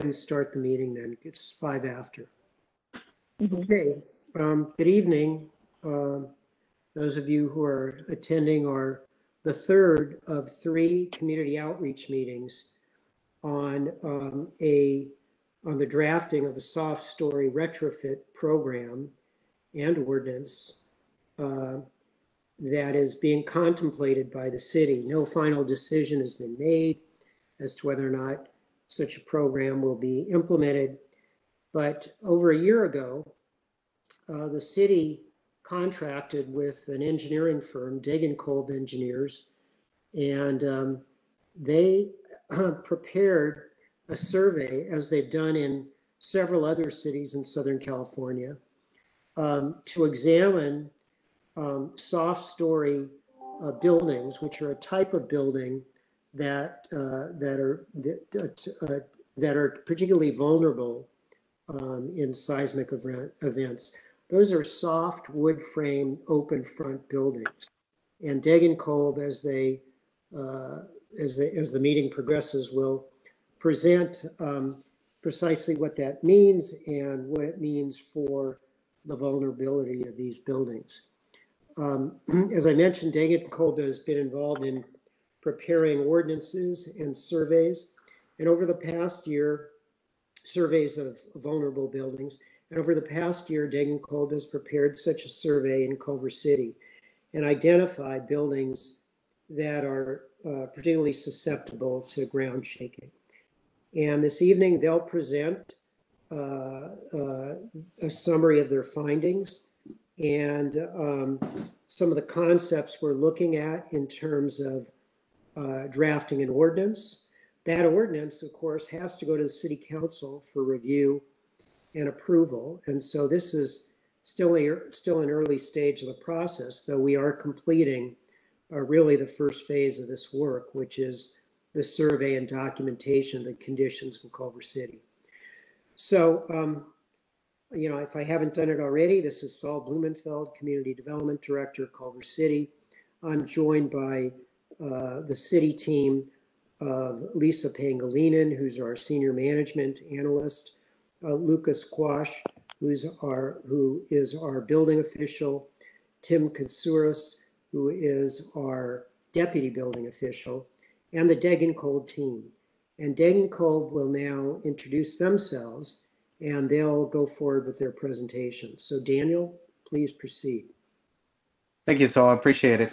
and start the meeting then. It's 5 after. Mhm. Okay, good evening. Those of you who are attending are the third of 3 community outreach meetings on the drafting of a soft story retrofit program and ordinance that is being contemplated by the city. No final decision has been made as to whether or not such a program will be implemented. But over a year ago, the city contracted with an engineering firm, Degenkolb Engineers, and they prepared a survey, as they've done in several other cities in Southern California, to examine soft story buildings, which are a type of building that are particularly vulnerable in seismic events. Those are soft wood frame open front buildings. And Degenkolb, as the meeting progresses, will present precisely what that means and what it means for the vulnerability of these buildings. As I mentioned, Degenkolb has been involved in preparing ordinances and surveys, and over the past year, surveys of vulnerable buildings. And over the past year, Degenkolb has prepared such a survey in Culver City and identified buildings that are particularly susceptible to ground shaking. And this evening, they'll present a summary of their findings and some of the concepts we're looking at in terms of drafting an ordinance. That ordinance, of course, has to go to the city council for review and approval. And so this is still an early stage of the process, though we are completing really the first phase of this work, which is the survey and documentation of the conditions in Culver City. So, if I haven't done it already, this is Saul Blumenfeld, Community Development Director, Culver City. I'm joined by the city team of Lisa Pangilinan, who's our Senior Management Analyst, Lucas Quash, who is our Building Official, Tim Katsouris, who is our Deputy Building Official, and the Degenkolb team. And Degenkolb will now introduce themselves, and they'll go forward with their presentation. So Daniel, please proceed. Thank you, Saul. I appreciate it.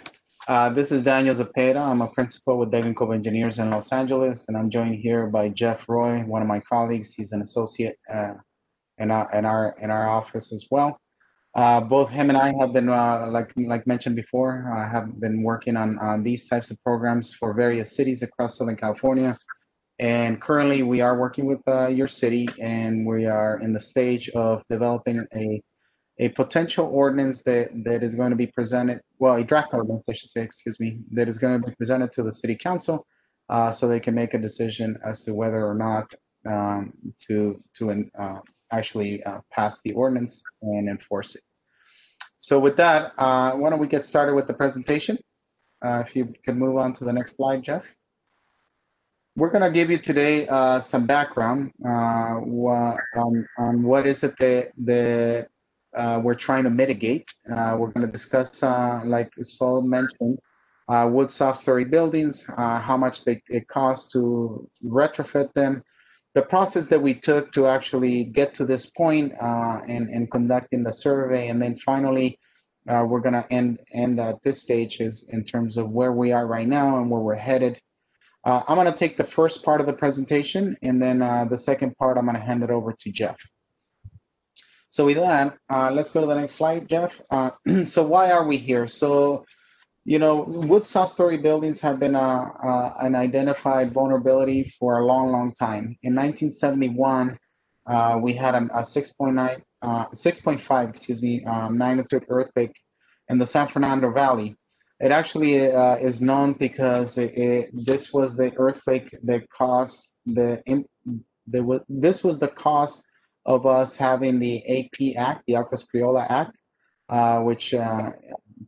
This is Daniel Zepeda. I'm a principal with Degenkolb Engineers in Los Angeles, and I'm joined here by Jeff Roy, one of my colleagues. He's an associate in our office as well. Both him and I have been, like mentioned before, have been working on these types of programs for various cities across Southern California. And currently, we are working with your city, and we are in the stage of developing a potential ordinance that is going to be presented, well, a draft ordinance, I should say, excuse me, that is going to be presented to the city council so they can make a decision as to whether or not to actually pass the ordinance and enforce it. So with that, why don't we get started with the presentation? If you could move on to the next slide, Jeff. We're going to give you today some background on what is it that we're trying to mitigate. We're going to discuss, like Saul mentioned, wood soft story buildings, how much it costs to retrofit them, the process that we took to actually get to this point in conducting the survey, and then finally, we're going to end at this stage is in terms of where we are right now and where we're headed. I'm going to take the first part of the presentation, and then the second part, I'm going to hand it over to Jeff. So with that, let's go to the next slide, Jeff. So why are we here? So, wood soft story buildings have been an identified vulnerability for a long, long time. In 1971, we had a 6.5 magnitude earthquake in the San Fernando Valley. It actually is known because this was the earthquake that caused this was the cause of us having the AP Act, the Arcos Criolla Act, which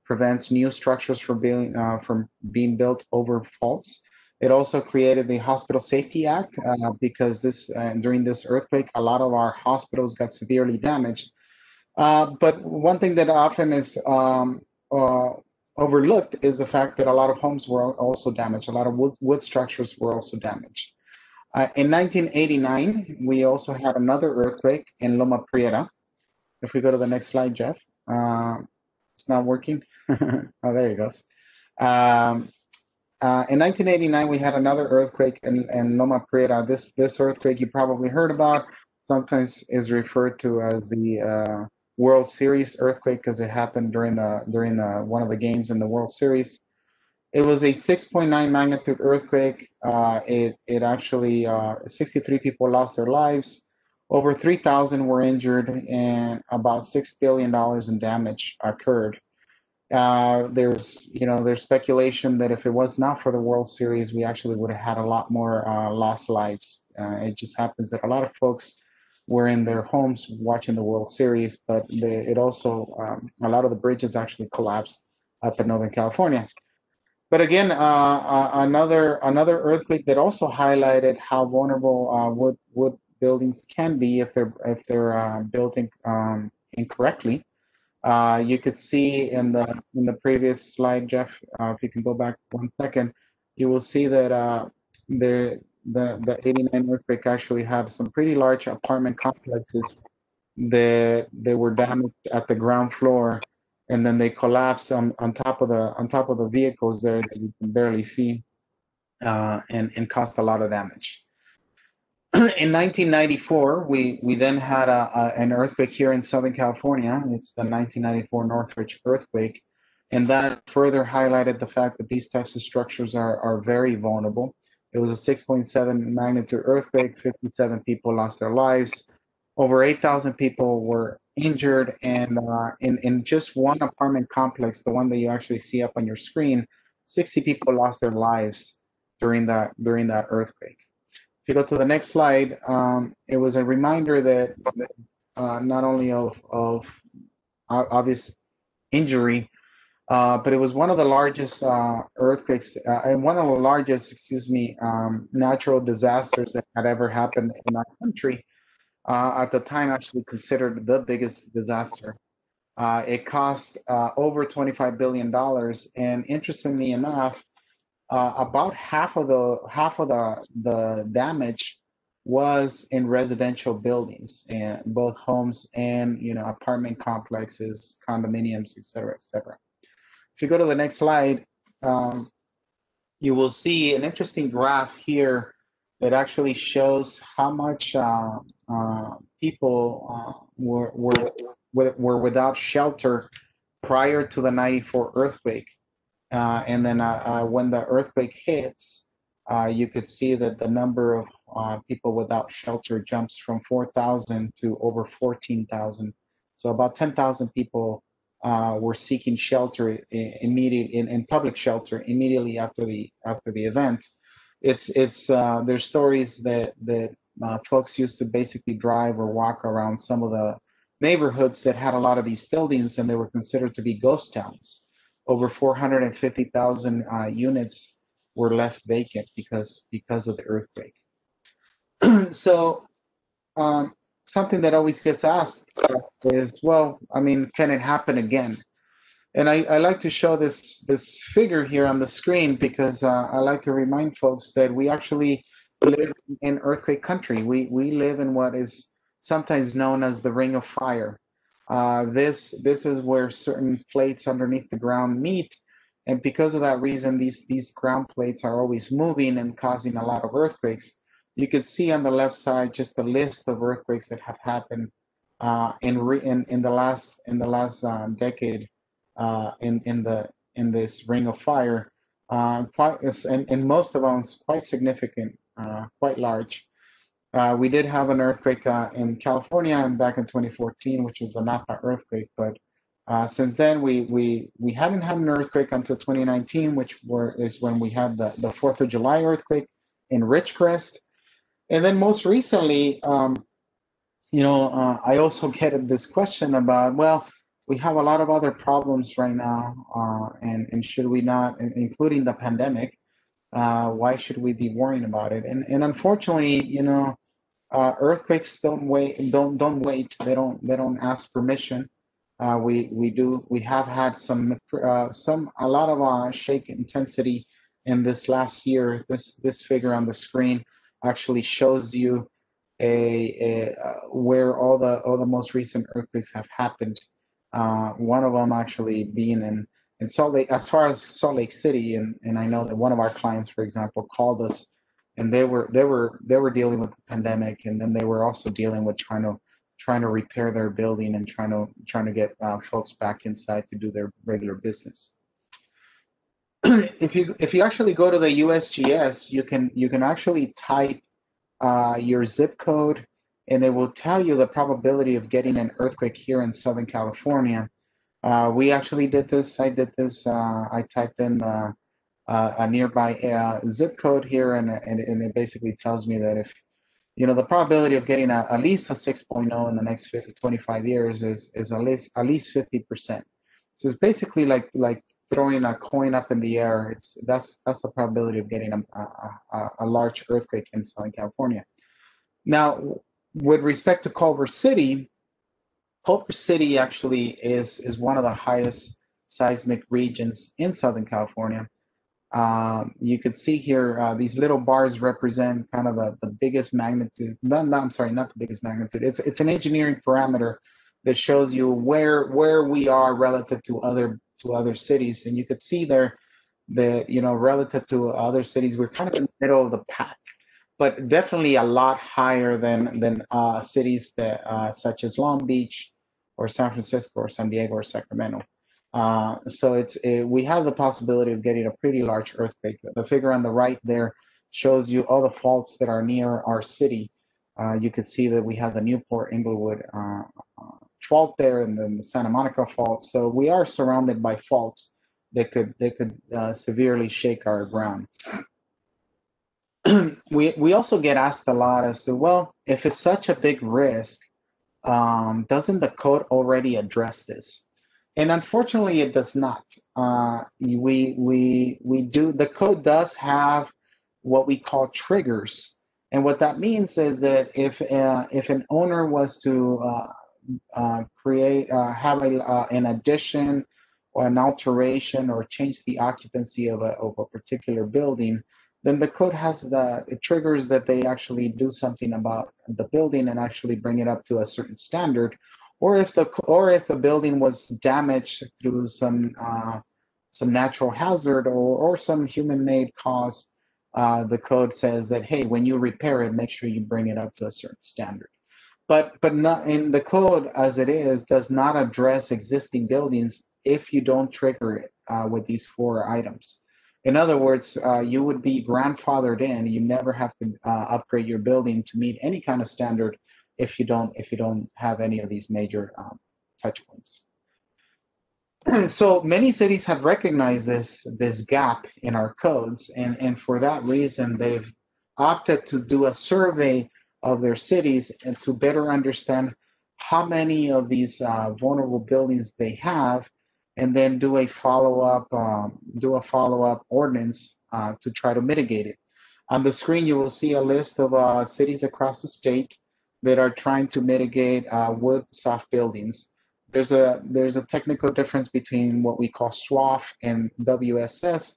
prevents new structures from being built over faults. It also created the Hospital Safety Act because during this earthquake, a lot of our hospitals got severely damaged. But one thing that often is uh, overlooked is the fact that a lot of homes were also damaged. A lot of wood structures were also damaged. In 1989, we also had another earthquake in Loma, Prieta. If we go to the next slide, Jeff. It's not working. Oh, there he goes. In 1989, we had another earthquake in Loma Prieta. This earthquake you probably heard about. Sometimes is referred to as the World Series earthquake because it happened during one of the games in the World Series. It was a 6.9 magnitude earthquake. It actually 63 people lost their lives. Over 3,000 were injured, and about $6 billion in damage occurred. There's speculation that if it was not for the World Series, we actually would have had a lot more lost lives. It just happens that a lot of folks were in their homes watching the World Series, but it also a lot of the bridges actually collapsed up in Northern California. But again, another earthquake that also highlighted how vulnerable wood buildings can be if they're built incorrectly. You could see in the previous slide, Jeff, if you can go back 1 second, you will see that the 89 earthquake actually had some pretty large apartment complexes that they were damaged at the ground floor, and then they collapsed on top of the vehicles there that you can barely see, and caused a lot of damage. In 1994, we then had an earthquake here in Southern California. It's the 1994 Northridge Earthquake, and that further highlighted the fact that these types of structures are very vulnerable. It was a 6.7 magnitude earthquake. 57 people lost their lives. Over 8,000 people were injured, and in just one apartment complex, the one that you actually see up on your screen, 60 people lost their lives during that earthquake. If you go to the next slide, it was a reminder that not only of obvious injury, but it was one of the largest earthquakes and one of the largest, natural disasters that had ever happened in our country. At the time, actually considered the biggest disaster. It cost over $25 billion, and interestingly enough, about half of the damage was in residential buildings, and both homes and apartment complexes, condominiums, et cetera, et cetera. If you go to the next slide, you will see an interesting graph here that actually shows how much people were without shelter prior to the '94 earthquake. And then when the earthquake hits, you could see that the number of people without shelter jumps from 4,000 to over 14,000. So about 10,000 people were seeking shelter in public shelter immediately after the event. There's stories that folks used to basically drive or walk around some of the neighborhoods that had a lot of these buildings, and they were considered to be ghost towns. Over 450,000 units were left vacant because of the earthquake. So something that always gets asked is, well, I mean, can it happen again? And I like to show this figure here on the screen because I like to remind folks that we actually live in earthquake country. We live in what is sometimes known as the Ring of Fire. This is where certain plates underneath the ground meet, and because of that reason, these ground plates are always moving and causing a lot of earthquakes. You can see on the left side just a list of earthquakes that have happened in the last decade in this Ring of Fire. And most of them quite significant, quite large. We did have an earthquake in California back in 2014, which was the Napa earthquake. But since then, we hadn't had an earthquake until 2019, which is when we had the 4th of July earthquake in Ridgecrest. And then most recently, I also get this question about, well, we have a lot of other problems right now, and should we not, including the pandemic, Why should we be worrying about it? And unfortunately, earthquakes don't wait. Don't wait. They don't ask permission. We have had a lot of shake intensity in this last year. This figure on the screen actually shows you where all the most recent earthquakes have happened. One of them actually being in Salt Lake, as far as Salt Lake City, and I know that one of our clients, for example, called us, and they were dealing with the pandemic, and then they were also dealing with trying to repair their building and trying to get folks back inside to do their regular business. If you actually go to the USGS, you can actually type your zip code, and it will tell you the probability of getting an earthquake here in Southern California. We actually did this. I did this. I typed in a nearby zip code here, and it basically tells me that if the probability of getting at least a 6.0 in the next 25 years is at least 50%. So it's basically like throwing a coin up in the air. That's the probability of getting a large earthquake in Southern California. Now, with respect to Culver City actually is one of the highest seismic regions in Southern California. You could see here, these little bars represent kind of the biggest magnitude. I'm sorry, not the biggest magnitude. It's an engineering parameter that shows you where we are relative to other cities, and you could see there that relative to other cities, we're kind of in the middle of the pack, but definitely a lot higher than cities that such as Long Beach or San Francisco or San Diego or Sacramento. So we have the possibility of getting a pretty large earthquake. The figure on the right there shows you all the faults that are near our city. You can see that we have the Newport Inglewood fault there, and then the Santa Monica fault. So we are surrounded by faults that could severely shake our ground. We also get asked a lot as to, well, if it's such a big risk, doesn't the code already address this? And unfortunately, it does not. The code does have what we call triggers, and what that means is that if an owner was to have an addition or an alteration or change the occupancy of a particular building, then the code has it triggers that they actually do something about the building and actually bring it up to a certain standard. Or if the building was damaged through some natural hazard or some human-made cause, the code says that, hey, when you repair it, make sure you bring it up to a certain standard. But not in the code as it is does not address existing buildings if you don't trigger it with these 4 items. In other words, you would be grandfathered in. You never have to upgrade your building to meet any kind of standard if you don't have any of these major touch points. So many cities have recognized this gap in our codes, and for that reason, they've opted to do a survey of their cities and to better understand how many of these vulnerable buildings they have, and then do a follow-up ordinance to try to mitigate it. On the screen, you will see a list of cities across the state that are trying to mitigate wood soft buildings. There's a technical difference between what we call SWAF and WSS,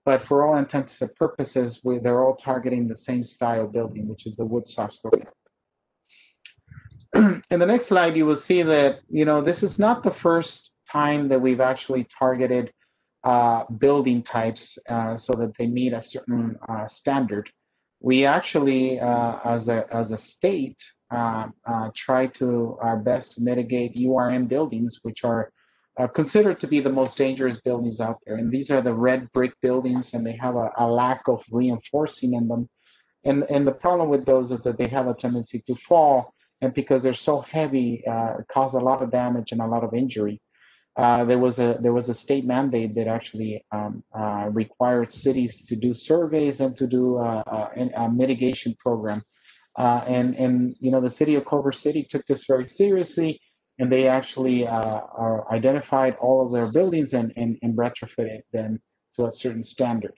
but for all intents and purposes, they're all targeting the same style building, which is the wood soft story. In the next slide, you will see that this is not the first time that we've actually targeted building types so that they meet a certain standard. We actually, as a state, try to our best to mitigate URM buildings, which are considered to be the most dangerous buildings out there. And these are the red brick buildings, and they have a lack of reinforcing in them. And the problem with those is that they have a tendency to fall, and because they're so heavy, cause a lot of damage and a lot of injury. There was a state mandate that actually required cities to do surveys and to do a mitigation program. And the city of Culver City took this very seriously, and they actually identified all of their buildings and retrofitted them to a certain standard.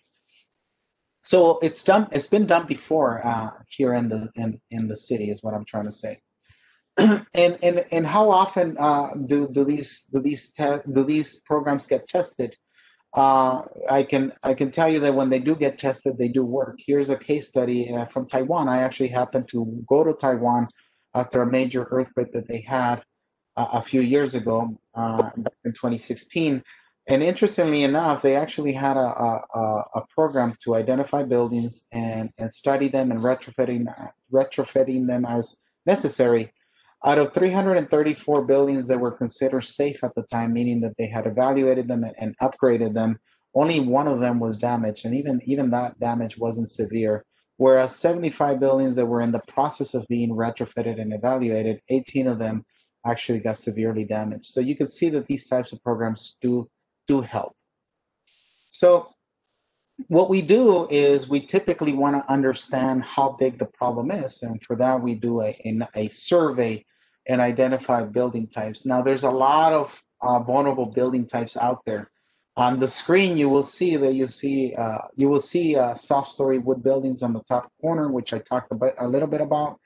So it's done. It's been done before here in the city, is what I'm trying to say. And how often do these programs get tested? I can tell you that when they do get tested, they do work. Here's a case study from Taiwan. I actually happened to go to Taiwan after a major earthquake that they had a few years ago, back in 2016. And interestingly enough, they actually had a program to identify buildings and study them and retrofitting them as necessary. Out of 334 buildings that were considered safe at the time, meaning that they had evaluated them and upgraded them, only one of them was damaged, and even that damage wasn't severe. Whereas 75 buildings that were in the process of being retrofitted and evaluated, 18 of them actually got severely damaged. So you can see that these types of programs do help. So what we do is we typically want to understand how big the problem is, and for that we do a survey and identify building types. Now there's a lot of vulnerable building types out there. On the screen you will see that you will see soft story wood buildings on the top corner, which I talked about a little bit about.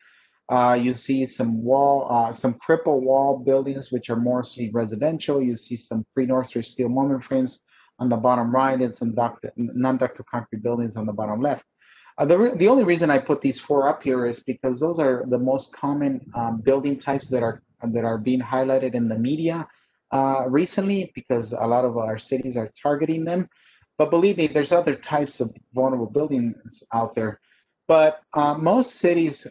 You see some cripple wall buildings, which are mostly residential. You see some pre-Northridge steel moment frames on the bottom right, and some non-ductile concrete buildings on the bottom left. The only reason I put these four up here is because those are the most common building types that are being highlighted in the media recently, because a lot of our cities are targeting them. But believe me, there's other types of vulnerable buildings out there. But most cities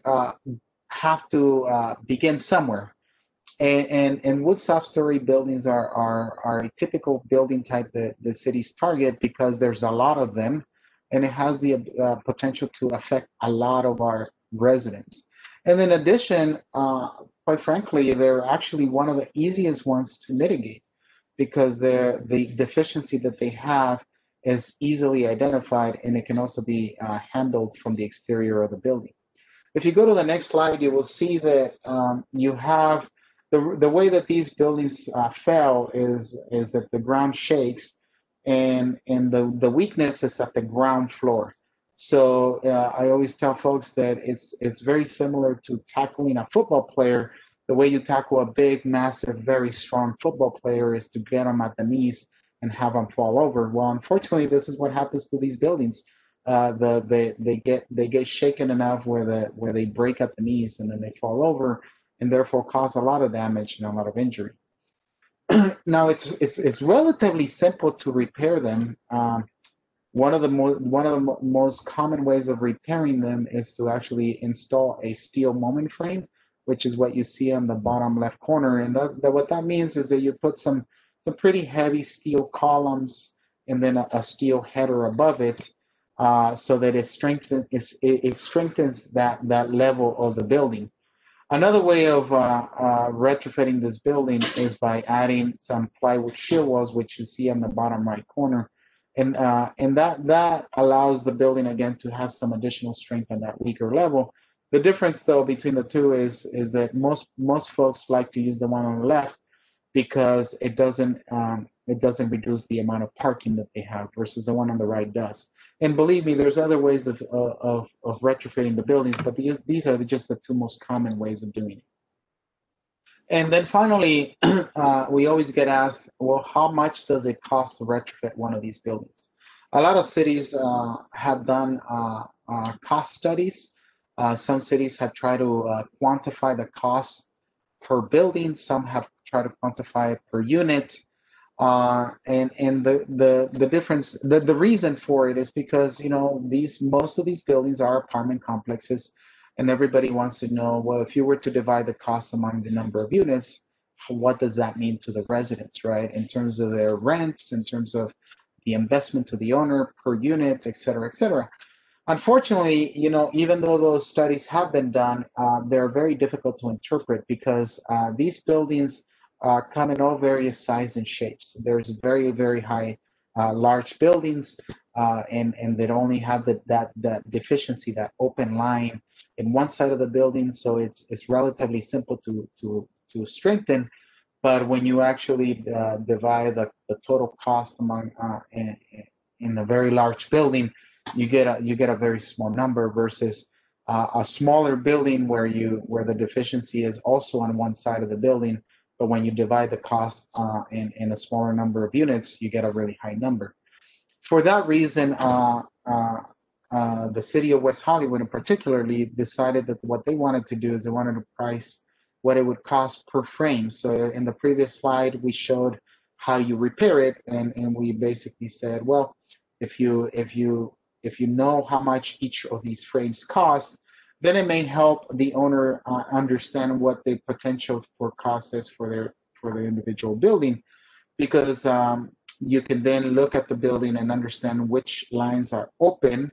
have to begin somewhere. And wood soft story buildings are a typical building type that the cities target because there's a lot of them, and it has the potential to affect a lot of our residents. And in addition, quite frankly, they're actually one of the easiest ones to mitigate because the deficiency that they have is easily identified, and it can also be handled from the exterior of the building. If you go to the next slide, you will see that you have the way that these buildings fell is that the ground shakes, and the weakness is at the ground floor. So I always tell folks that it's very similar to tackling a football player. The way you tackle a big, massive, very strong football player is to get them at the knees and have them fall over. Well, unfortunately, this is what happens to these buildings. They get shaken enough where they break at the knees, and then they fall over, and therefore cause a lot of damage and a lot of injury. Now it's relatively simple to repair them. One of the most common ways of repairing them is to actually install a steel moment frame, which is what you see on the bottom left corner. And what that means is that you put some pretty heavy steel columns and then a steel header above it, so that it strengthens that level of the building. Another way of retrofitting this building is by adding some plywood shear walls, which you see on the bottom right corner, and that allows the building again to have some additional strength on that weaker level. The difference, though, between the two is that most folks like to use the one on the left because it doesn't reduce the amount of parking that they have, versus the one on the right does. And believe me, there's other ways of retrofitting the buildings, but these are just the two most common ways of doing it. And then finally, we always get asked, well, how much does it cost to retrofit one of these buildings? A lot of cities have done cost studies. Some cities have tried to quantify the cost per building. Some have tried to quantify it per unit. And the difference, the reason for it is because, you know, most of these buildings are apartment complexes, and everybody wants to know, well, if you were to divide the cost among the number of units, what does that mean to the residents, right? In terms of their rents, in terms of the investment to the owner per unit, et cetera, et cetera. Unfortunately, you know, even though those studies have been done, they're very difficult to interpret because these buildings come in all various sizes and shapes. There's very, very high, large buildings, and that only have that deficiency, that open line in one side of the building, so it's relatively simple to strengthen. But when you actually divide the total cost among in a very large building, you get a very small number versus a smaller building where the deficiency is also on one side of the building, but when you divide the cost in a smaller number of units, you get a really high number. For that reason, the city of West Hollywood in particularly decided that what they wanted to do is they wanted to price what it would cost per frame. So in the previous slide, we showed how you repair it, and we basically said, well, if you know how much each of these frames cost, then it may help the owner understand what the potential for cost is for the individual building, because you can then look at the building and understand which lines are open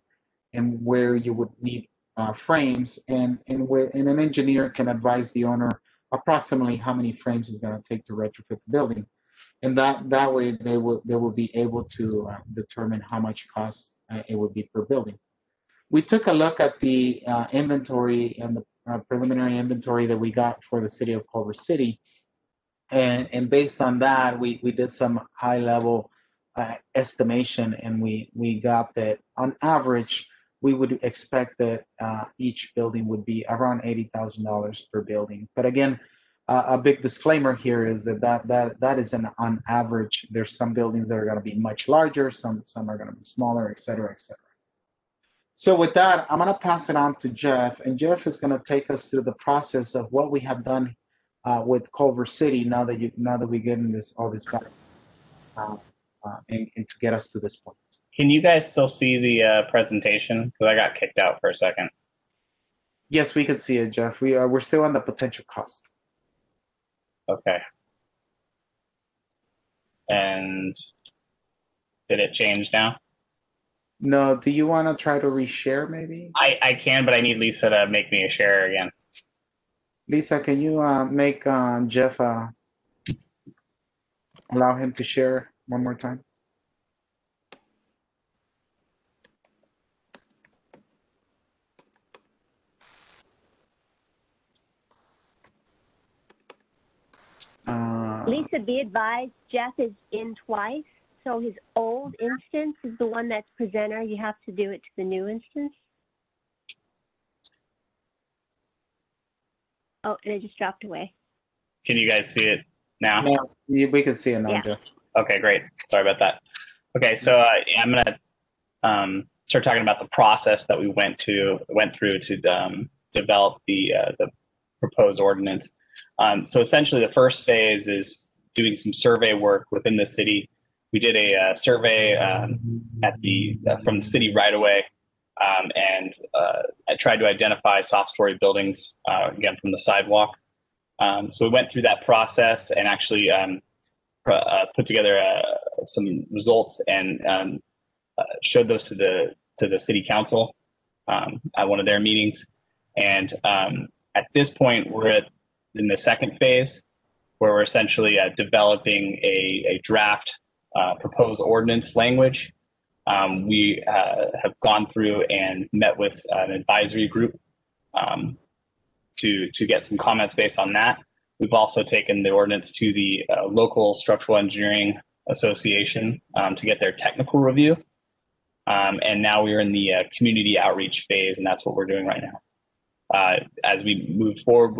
and where you would need frames, and an engineer can advise the owner approximately how many frames is going to take to retrofit the building, and that way they will be able to determine how much cost it would be per building. We took a look at the inventory and the preliminary inventory that we got for the city of Culver City, and based on that, we did some high level estimation, and we got that on average we would expect that each building would be around $80,000 per building. But again, a big disclaimer here is that is an on average. There's some buildings that are going to be much larger, some are going to be smaller, et cetera, et cetera. So with that, I'm going to pass it on to Jeff, and Jeff is going to take us through the process of what we have done with Culver City now that we get in all this back and to get us to this point. Can you guys still see the presentation? Because I got kicked out for a second. Yes, we can see it, Jeff. We're still on the potential cost. Okay. And did it change now? No. Do you want to try to reshare maybe? I can, but I need Lisa to make me a share again. Lisa, can you make Jeff allow him to share one more time? Lisa, be advised, Jeff is in twice, so his old instance is the one that's presenter. You have to do it to the new instance. Oh, and it just dropped away. Can you guys see it now? Yeah, we can see it now, Yeah. Jeff. Okay, great. Sorry about that. Okay, so I'm gonna start talking about the process that we went through to develop the proposed ordinance. So essentially, the first phase is doing some survey work within the city. We did a survey from the city right away, and I tried to identify soft story buildings again from the sidewalk. So we went through that process and actually put together some results and showed those to the city council at one of their meetings. And at this point, we're in the second phase, where we're essentially developing a draft proposed ordinance language. We have gone through and met with an advisory group to get some comments based on that. We've also taken the ordinance to the local structural engineering association to get their technical review. And now we're in the community outreach phase, and that's what we're doing right now. As we move forward,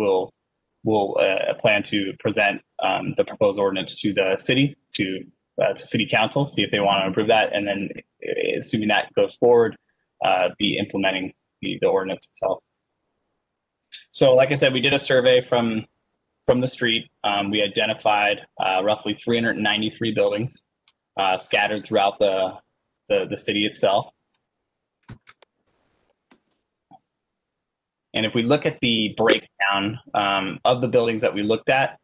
we'll plan to present the proposed ordinance to the city, to city council, see if they want to approve that, and then assuming that goes forward, be implementing the ordinance itself. So like I said, we did a survey from the street. We identified roughly 393 buildings scattered throughout the city itself. And if we look at the breakdown of the buildings that we looked at,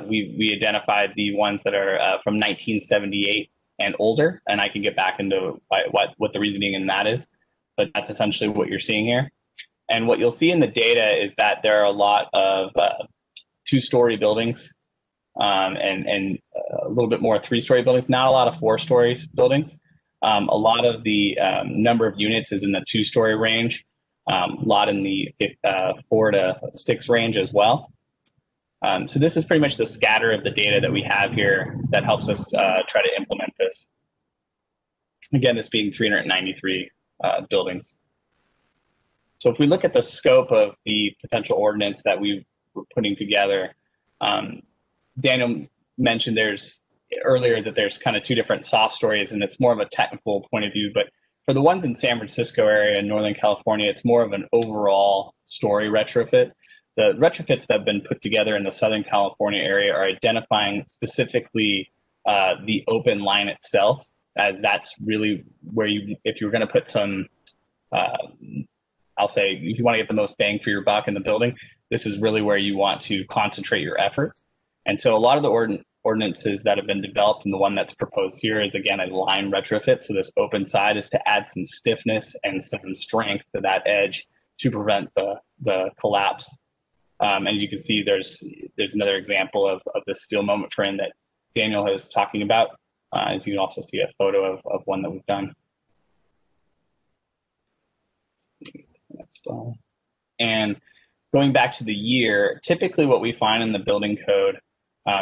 we identified the ones that are from 1978 and older, and I can get back into what the reasoning in that is, but that's essentially what you're seeing here. And what you'll see in the data is that there are a lot of two-story buildings and a little bit more three-story buildings, not a lot of four-story buildings. A lot of the number of units is in the two-story range. A lot in the 4 to 6 range as well. So this is pretty much the scatter of the data that we have here that helps us try to implement this. Again, this being 393 buildings. So if we look at the scope of the potential ordinance that we were putting together, Daniel mentioned earlier that there's kind of two different soft stories, and it's more of a technical point of view. But for the ones in San Francisco area and Northern California, it's more of an overall story retrofit. The retrofits that have been put together in the Southern California area are identifying specifically the open line itself, as that's really where if you're going to put some, I'll say, if you want to get the most bang for your buck in the building, this is really where you want to concentrate your efforts. And so a lot of the ordinances that have been developed, and the one that's proposed here is, again, a line retrofit. So this open side is to add some stiffness and some strength to that edge to prevent the collapse. And you can see there's another example of the steel moment frame that Daniel is talking about. As you can also see a photo of one that we've done. Next slide. And going back to the year, typically what we find in the building code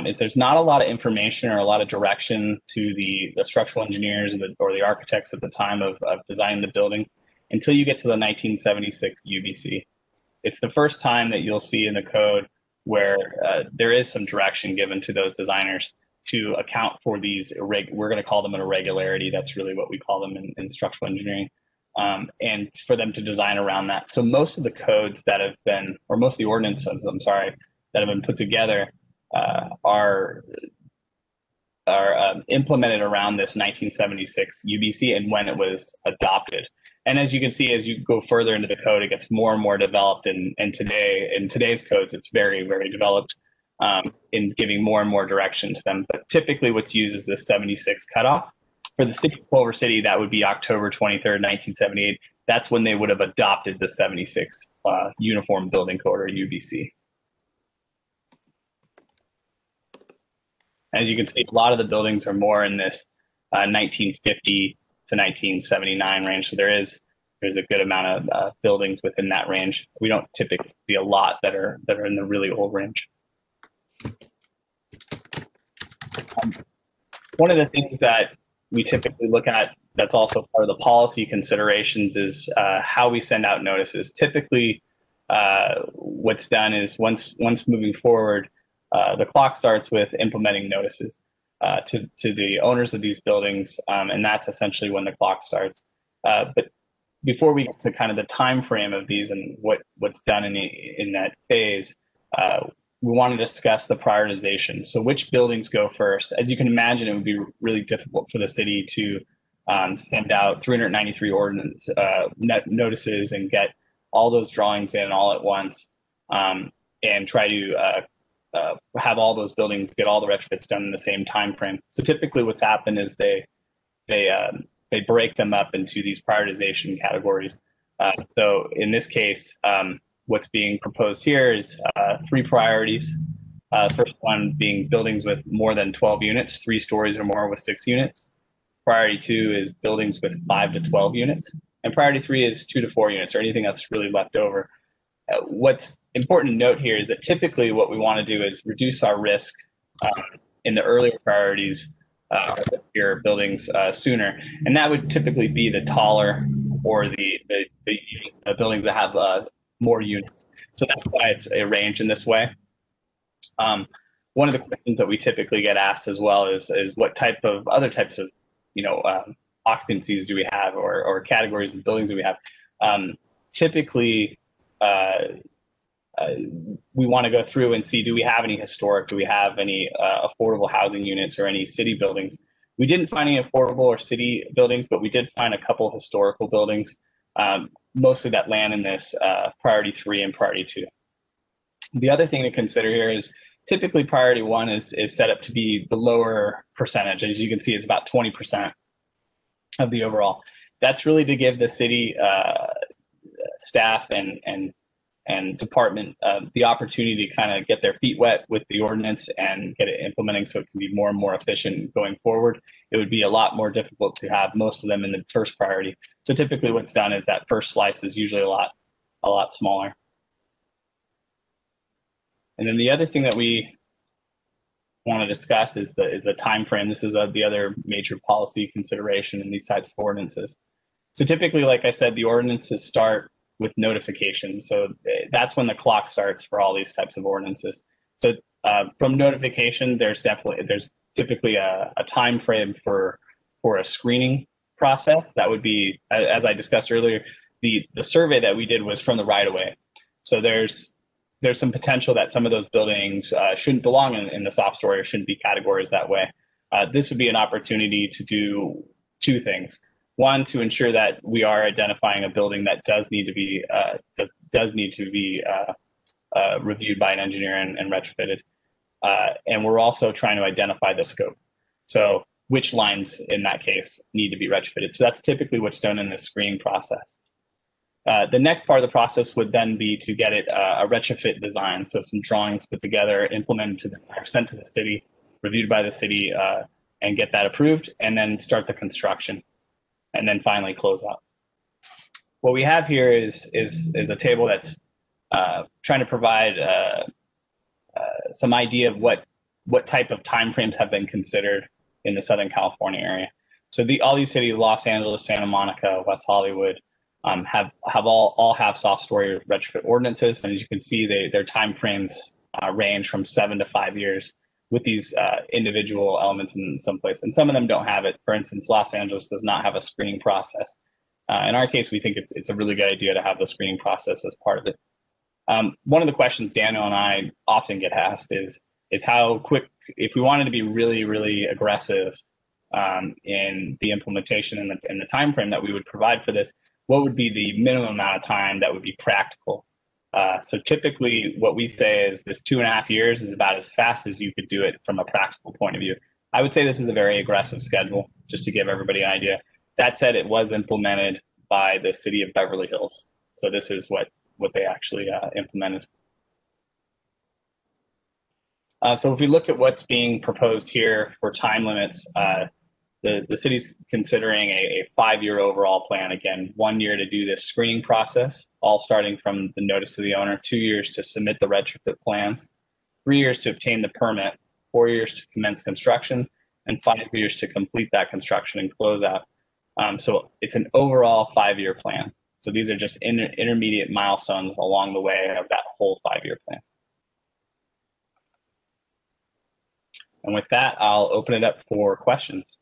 is there's not a lot of information or a lot of direction to the structural engineers or the architects at the time of designing the buildings until you get to the 1976 UBC. It's the first time that you'll see in the code where there is some direction given to those designers to account for these, we're going to call them an irregularity. That's really what we call them in structural engineering. And for them to design around that. So most of the codes that have been, or most of the ordinances, I'm sorry, that have been put together are implemented around this 1976 UBC and when it was adopted. And as you can see, as you go further into the code, it gets more and more developed. And in today's codes, it's very, very developed in giving more and more direction to them. But typically what's used is the 76 cutoff. For the city of Culver City, that would be October 23rd, 1978. That's when they would have adopted the 76 Uniform Building Code, or UBC. As you can see, a lot of the buildings are more in this 1950 to 1979 range. So there's a good amount of buildings within that range. We don't typically see a lot that are in the really old range. One of the things that we typically look at that's also part of the policy considerations is how we send out notices. Typically, what's done is once moving forward, the clock starts with implementing notices to the owners of these buildings, and that's essentially when the clock starts. But before we get to kind of the time frame of these and what's done in that phase, we want to discuss the prioritization. So which buildings go first? As you can imagine, it would be really difficult for the city to send out 393 ordinance notices and get all those drawings in all at once and try to have all those buildings get all the retrofits done in the same time frame. So typically what's happened is they break them up into these prioritization categories. So in this case, what's being proposed here is 3 priorities. First one being buildings with more than 12 units, 3 stories or more with 6 units. Priority 2 is buildings with 5 to 12 units. And priority 3 is 2 to 4 units, or anything that's really left over. What's important to note here is that typically what we want to do is reduce our risk in the earlier priorities your buildings sooner. And that would typically be the taller or the buildings that have more units. So that's why it's arranged in this way. One of the questions that we typically get asked as well is what type of other types of occupancies do we have, or categories of buildings do we have? Typically, we want to go through and see, do we have any historic, do we have any affordable housing units or any city buildings? We didn't find any affordable or city buildings, but we did find a couple historical buildings, mostly that land in this priority 3 and priority 2. The other thing to consider here is typically priority 1 is set up to be the lower percentage. As you can see, it's about 20% of the overall. That's really to give the city staff and department the opportunity to kind of get their feet wet with the ordinance and get it implementing so it can be more and more efficient going forward. It would be a lot more difficult to have most of them in the first priority. So typically what's done is that first slice is usually a lot smaller. And then the other thing that we want to discuss is the time frame. This is the other major policy consideration in these types of ordinances. So typically, like I said, the ordinances start with notification. So that's when the clock starts for all these types of ordinances. So from notification, there's typically a time frame for a screening process. That would be, as I discussed earlier, the survey that we did was from the right of way. So there's some potential that some of those buildings shouldn't belong in the soft story or shouldn't be categorized that way. This would be an opportunity to do two things. One, to ensure that we are identifying a building that does need to be reviewed by an engineer and retrofitted. And we're also trying to identify the scope. So which lines in that case need to be retrofitted. So that's typically what's done in the screening process. The next part of the process would then be to get it a retrofit design. So some drawings put together, implemented sent to the city, reviewed by the city, and get that approved, and then start the construction, and then finally close out. What we have here is a table that's trying to provide some idea of what type of timeframes have been considered in the Southern California area. So all these cities, Los Angeles, Santa Monica, West Hollywood, all have soft story retrofit ordinances, and as you can see, their timeframes range from 7 to 5 years with these individual elements in some place, and some of them don't have it. For instance, Los Angeles does not have a screening process. In our case, we think it's a really good idea to have the screening process as part of it. One of the questions Daniel and I often get asked is how quick, if we wanted to be really, really aggressive in the implementation and the time frame that we would provide for this, what would be the minimum amount of time that would be practical? So typically what we say is this 2.5 years is about as fast as you could do it from a practical point of view. I would say this is a very aggressive schedule, just to give everybody an idea. That said, it was implemented by the city of Beverly Hills. So this is what they actually implemented. So if we look at what's being proposed here for time limits, the city's considering a 5-year overall plan. Again, 1 year to do this screening process, all starting from the notice to the owner, 2 years to submit the retrofit plans, 3 years to obtain the permit, 4 years to commence construction, and 5 years to complete that construction and close out. So it's an overall 5-year plan. So these are just intermediate milestones along the way of that whole 5-year plan. And with that, I'll open it up for questions.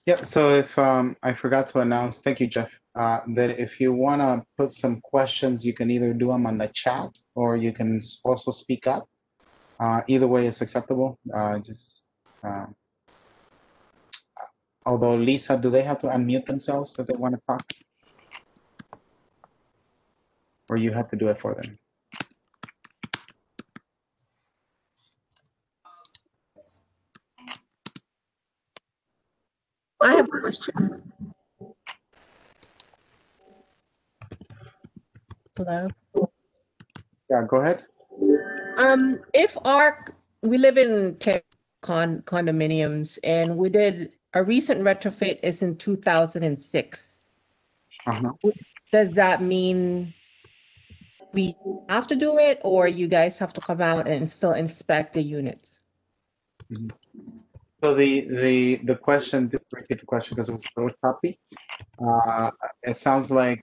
Yep. So if I forgot to announce, thank you, Jeff, that if you want to put some questions, you can either do them on the chat or you can also speak up. Either way is acceptable. Although Lisa, do they have to unmute themselves if they want to talk? Or you have to do it for them? I have a question. Hello. Yeah, go ahead. If we live in condominiums, and we did a recent retrofit is in 2006. Does that mean we have to do it, or you guys have to come out and still inspect the units? So the question, repeat the question because it was a little choppy. It sounds like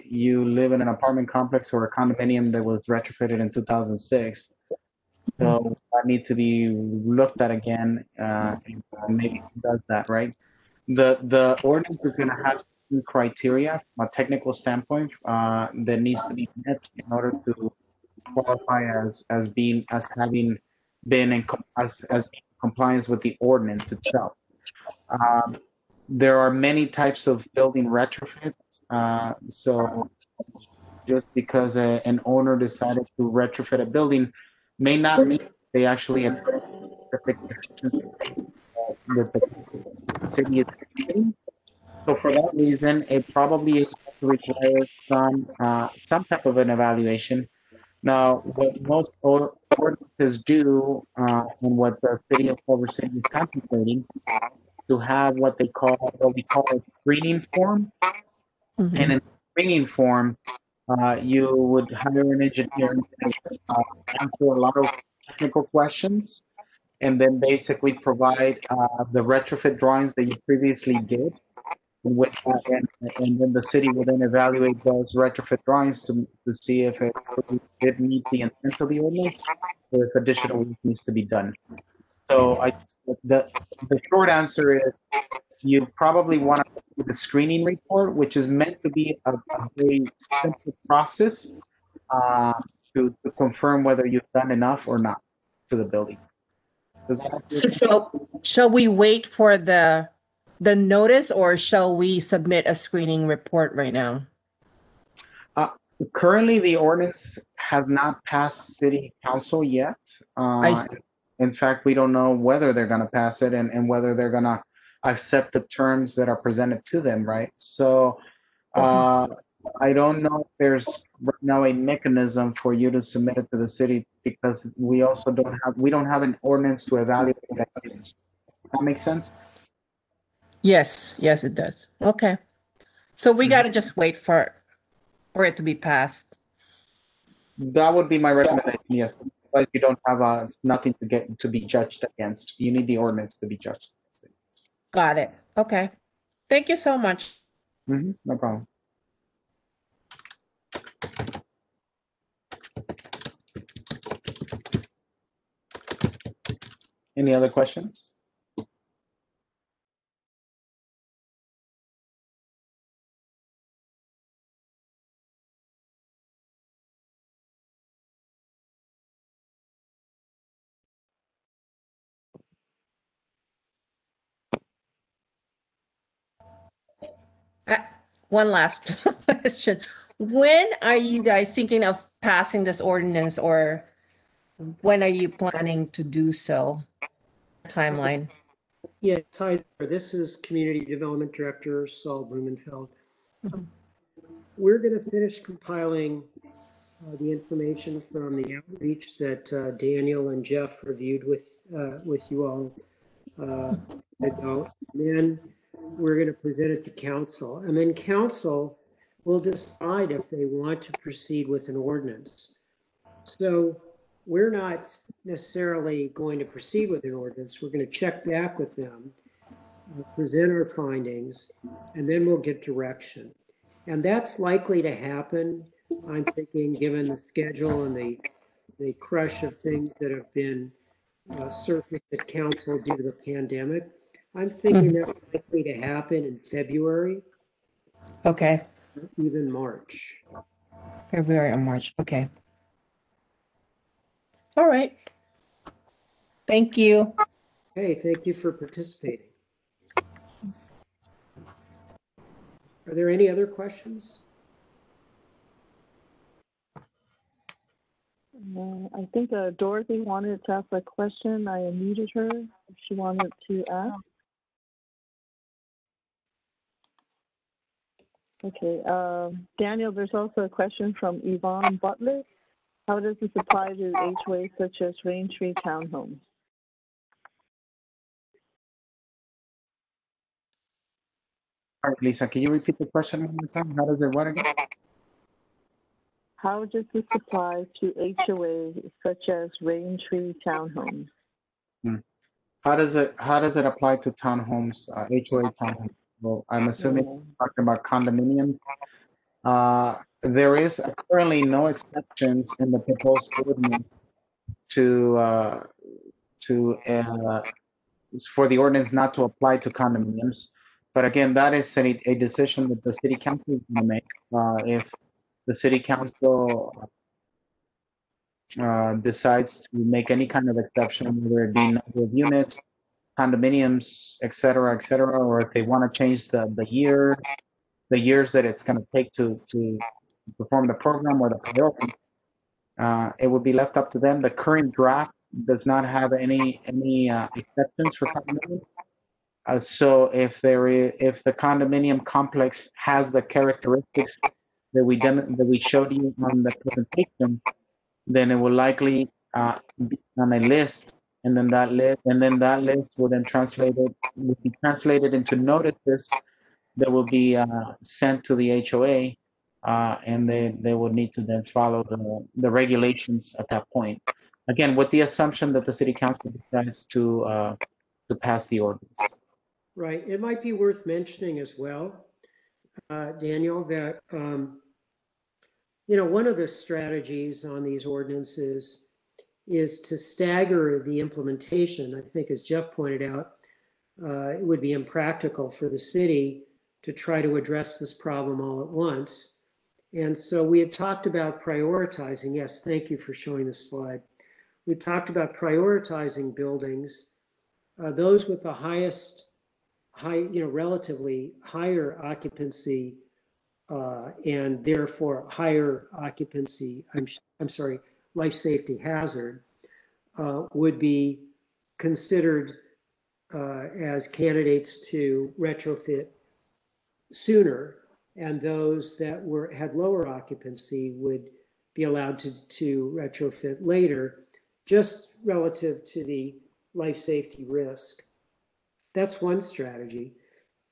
you live in an apartment complex or a condominium that was retrofitted in 2006. So that needs to be looked at again, and maybe it does that, right? The ordinance is going to have some criteria from a technical standpoint that needs to be met in order to qualify as having been in compliance with the ordinance itself. There are many types of building retrofits. So just because an owner decided to retrofit a building may not mean they actually have the city is doing. So for that reason, it probably is going to require some type of an evaluation. Now, what most ordinances do, and what the city of Culver City is contemplating, to have what we call a screening form. And in the screening form, you would hire an engineer and answer a lot of technical questions, and then basically provide the retrofit drawings that you previously did. with that, and then the city will then evaluate those retrofit drawings to see if it meets the intent of the ordinance or if additional work needs to be done. So the short answer is you probably want to do the screening report, which is meant to be a very simple process to confirm whether you've done enough or not to the building. Does that answer your So shall we wait for the notice, or shall we submit a screening report right now? Currently, the ordinance has not passed city council yet. I see. In fact, we don't know whether they're going to pass it and whether they're going to accept the terms that are presented to them, right? So I don't know if there's right now a mechanism for you to submit it to the city, because we also don't have an ordinance to evaluate that. That makes sense? Yes, it does. Okay. So we got to just wait for it to be passed. That would be my recommendation, yes. But you don't have nothing to be judged against. You need the ordinance to be judged against. Got it. Okay. Thank you so much. No problem. Any other questions? One last question. When are you guys thinking of passing this ordinance, or when are you planning to do so? Timeline. Yes, hi there. This is Community Development Director Saul Blumenfeld. We're going to finish compiling the information from the outreach that Daniel and Jeff reviewed with you all ago. And then we're going to present it to council, and then council will decide if they want to proceed with an ordinance. So we're not necessarily going to proceed with an ordinance. We're going to check back with them, present our findings, and then we'll get direction. And that's likely to happen, I'm thinking, given the schedule and the crush of things that have been surfaced at council due to the pandemic. I'm thinking that's likely to happen in February. Okay. Even March. February or March. Okay. All right. Thank you. Hey, thank you for participating. Are there any other questions? I think Dorothy wanted to ask a question. I unmuted her if she wanted to ask. Okay, Daniel, there's also a question from Yvonne Butler. How does this apply to HOA such as Rain Tree Townhomes? All right, Lisa, can you repeat the question one more time? How does it what again? How does this apply to HOA such as Rain Tree Townhomes? How does it apply to townhomes, HOA townhomes? Well, I'm assuming you're talking about condominiums. There is currently no exceptions in the proposed ordinance for the ordinance not to apply to condominiums. But again, that is a decision that the city council is going to make. If the city council decides to make any kind of exception, whether it be number of units, condominiums, et cetera, or if they want to change the years that it's going to take to perform the program or the priority, it would be left up to them. The current draft does not have any exceptions for condominiums. So if the condominium complex has the characteristics that we showed you on the presentation, then it will likely be on a list, and then that list will then be translated into notices that will be sent to the HOA, and they will need to then follow the regulations at that point. Again, with the assumption that the city council decides to pass the ordinance. Right. It might be worth mentioning as well, Daniel, that, one of the strategies on these ordinances is to stagger the implementation. I think, as Jeff pointed out, it would be impractical for the city to try to address this problem all at once. And so we had talked about prioritizing. Yes, thank you for showing this slide. We talked about prioritizing buildings, those with the relatively higher occupancy and therefore higher occupancy, I'm sorry, life safety hazard, would be considered as candidates to retrofit sooner, and those that had lower occupancy would be allowed to retrofit later, just relative to the life safety risk. That's one strategy.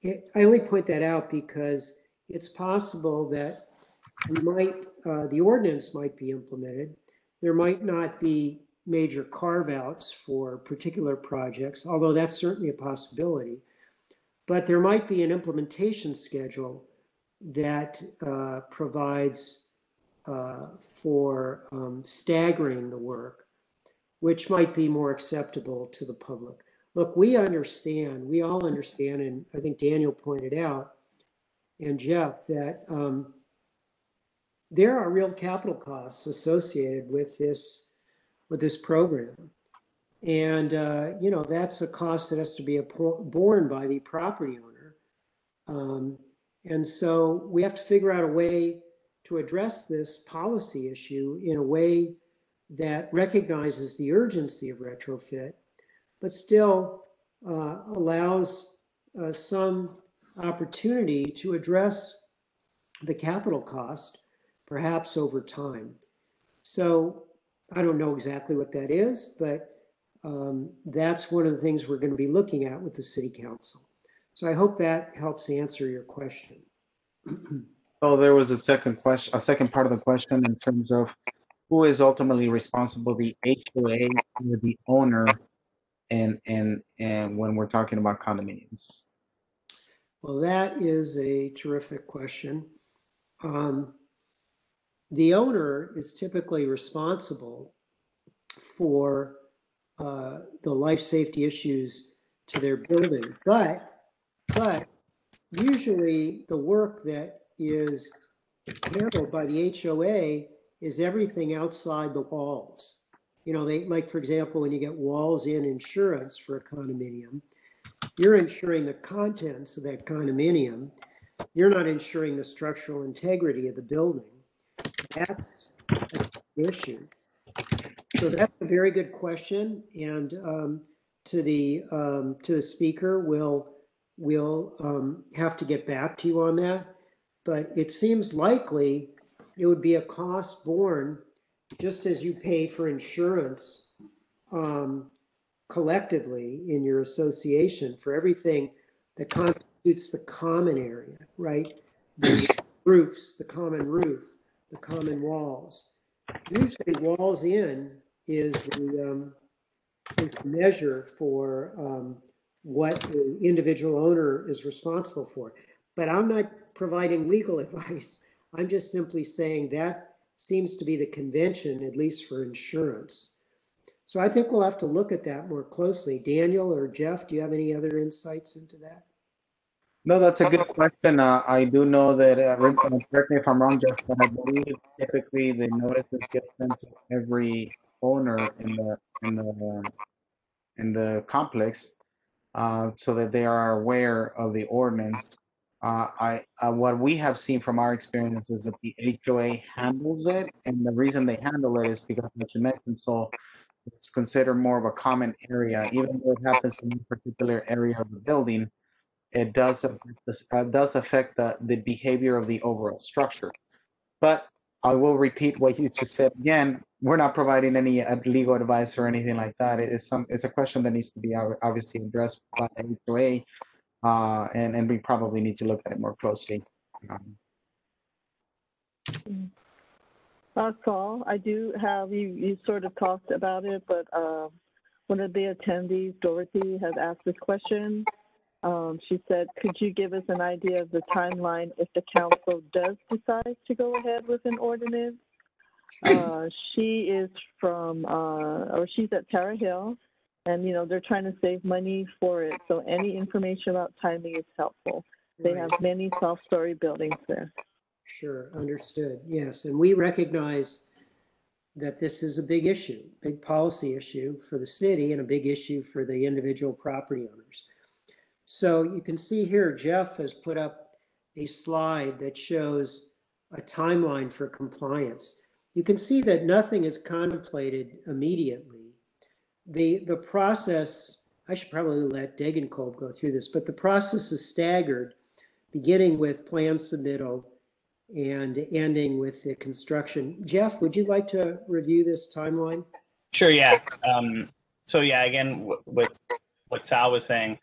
I only point that out because it's possible that the ordinance might be implemented. There might not be major carve-outs for particular projects, although that's certainly a possibility. But there might be an implementation schedule that provides for staggering the work, which might be more acceptable to the public. Look, we all understand, and I think Daniel pointed out, and Jeff, that there are real capital costs associated with this program. And, that's a cost that has to be borne by the property owner. And so we have to figure out a way to address this policy issue in a way that recognizes the urgency of retrofit, but still allows some opportunity to address the capital cost, perhaps over time. So I don't know exactly what that is, but that's one of the things we're going to be looking at with the City Council. So I hope that helps answer your question. So there was a second part of the question in terms of who is ultimately responsible, the HOA or the owner, and when we're talking about condominiums. Well, that is a terrific question. The owner is typically responsible for the life safety issues to their building, but usually the work that is handled by the HOA is everything outside the walls. For example, when you get walls in insurance for a condominium, you're insuring the contents of that condominium. You're not insuring the structural integrity of the building. That's an issue. So that's a very good question, and to the speaker, we'll have to get back to you on that. But it seems likely it would be a cost borne, just as you pay for insurance collectively in your association for everything that constitutes the common area, right? The roofs, the common roof, the common walls. Usually walls in is the measure for what the individual owner is responsible for. But I'm not providing legal advice. I'm just simply saying that seems to be the convention, at least for insurance. So I think we'll have to look at that more closely. Daniel or Jeff, do you have any other insights into that? No, that's a good question. I do know that, correct me if I'm wrong, Jeff, but I believe typically the notices get sent to every owner in the complex, so that they are aware of the ordinance. What we have seen from our experience is that the HOA handles it, and the reason they handle it is because, like you mentioned, so it's considered more of a common area, even though it happens in a particular area of the building. It does affect the behavior of the overall structure. But I will repeat what you just said again. We're not providing any legal advice or anything like that. It's a question that needs to be obviously addressed by the HOA, and we probably need to look at it more closely. That's all. I do have, you sort of talked about it, but one of the attendees, Dorothy, has asked this question. She said, could you give us an idea of the timeline if the council does decide to go ahead with an ordinance? She is from, or she's at Terra Hill, and, you know, they're trying to save money for it. So any information about timing is helpful. They have many self-story buildings there. Sure, understood. Yes, and we recognize that this is a big issue, big policy issue for the city and a big issue for the individual property owners. So you can see here, Jeff has put up a slide that shows a timeline for compliance. You can see that nothing is contemplated immediately. The process, I should probably let Degenkolb go through this, but the process is staggered, beginning with plan submittal and ending with the construction. Jeff, would you like to review this timeline? Sure, yeah. So yeah, again, with what Sal was saying,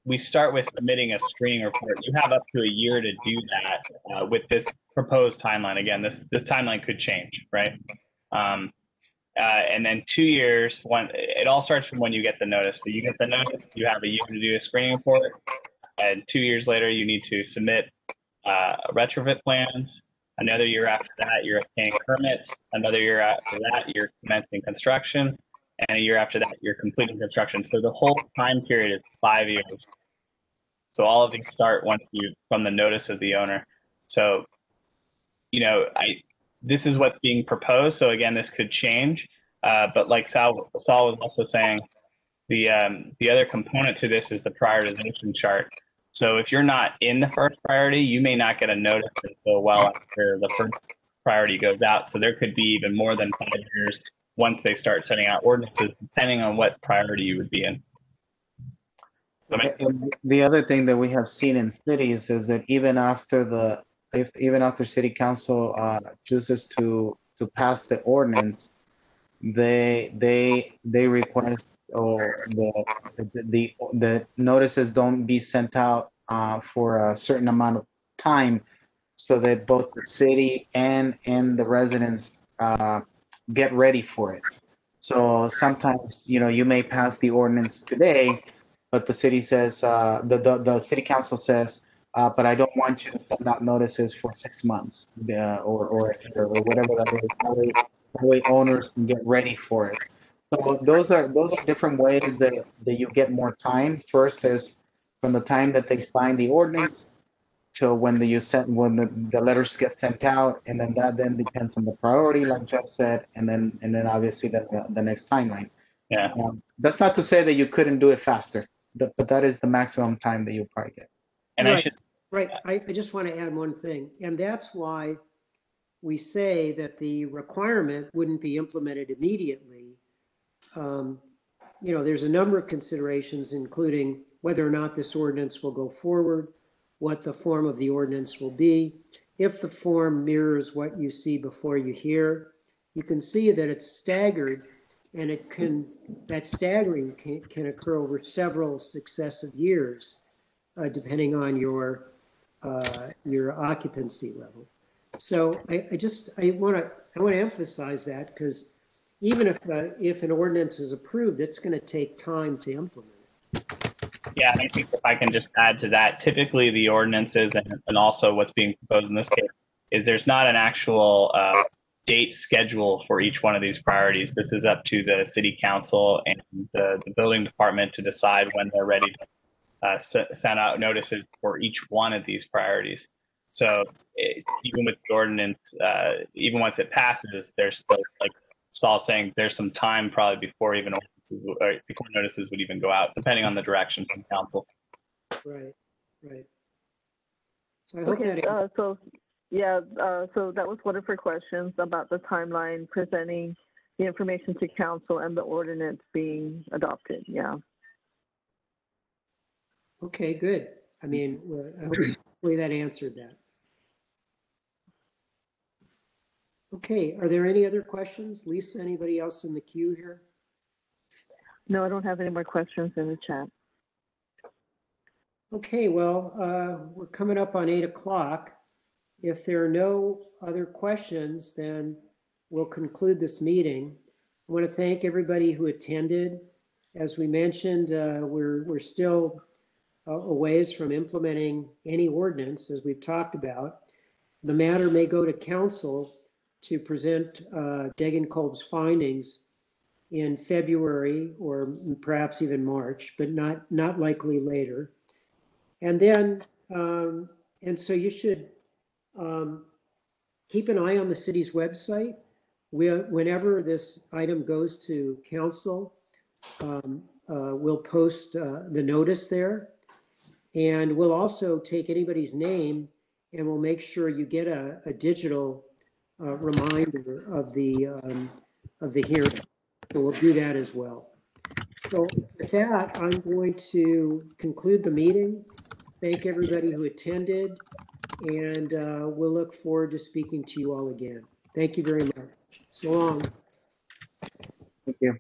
we start with submitting a screening report. You have up to a year to do that with this proposed timeline. Again, this timeline could change, right? And then 2 years, it all starts from when you get the notice. So you get the notice, you have a year to do a screening report, and 2 years later, you need to submit retrofit plans. Another year after that, you're obtaining permits. Another year after that, you're commencing construction. And a year after that, you're completing construction. So the whole time period is 5 years. So all of these start from the notice of the owner. So, you know, this is what's being proposed. So again, this could change. But like Sal was also saying, the other component to this is the prioritization chart. So if you're not in the first priority, you may not get a notice until well after the first priority goes out. So there could be even more than 5 years once they start setting out ordinances, depending on what priority you would be in. And the other thing that we have seen in cities is that even after city council chooses to pass the ordinance, they request or the notices don't be sent out for a certain amount of time, so that both the city and the residents get ready for it. So sometimes, you know, you may pass the ordinance today, but the city says, the city council says, but I don't want you to send out notices for 6 months or whatever that is. That way owners can get ready for it. So those are different ways that you get more time. First is from the time that they sign the ordinance till when the letters get sent out, and then that depends on the priority, like Jeff said, and then obviously the next timeline. Yeah. That's not to say that you couldn't do it faster, but that is the maximum time that you'll probably get. And I just want to add one thing, and that's why we say that the requirement wouldn't be implemented immediately. You know, there's a number of considerations, including whether or not this ordinance will go forward, what the form of the ordinance will be. If the form mirrors what you see before you here, you can see that it's staggered, and that staggering can occur over several successive years, depending on your occupancy level. So I want to emphasize that, because even if an ordinance is approved, it's going to take time to implement it. Yeah, and I think if I can just add to that, typically the ordinances and also what's being proposed in this case is there's not an actual date schedule for each one of these priorities. This is up to the city council and the building department to decide when they're ready to send out notices for each one of these priorities. So even with the ordinance, even once it passes, there's still, like Saul's saying, there's some time probably before notices would even go out, depending on the direction from council. Right. So I hope that answers. So that was one of her questions about the timeline, presenting the information to council and the ordinance being adopted. Yeah. Okay, good. I mean, hopefully that answered that. Okay, are there any other questions? Lisa, anybody else in the queue here? No, I don't have any more questions in the chat. Okay, well, we're coming up on 8 o'clock. If there are no other questions, then we'll conclude this meeting. I want to thank everybody who attended as we mentioned, we're still a ways from implementing any ordinance, as we've talked about. The matter may go to council to present Degenkolb's findings in February or perhaps even March, but not likely later. And then, and so you should keep an eye on the city's website. Whenever this item goes to council, we'll post the notice there. And we'll also take anybody's name and we'll make sure you get a digital reminder of the hearing. So we'll do that as well. So with that, I'm going to conclude the meeting. Thank everybody who attended, and we'll look forward to speaking to you all again. Thank you very much. So long. Thank you.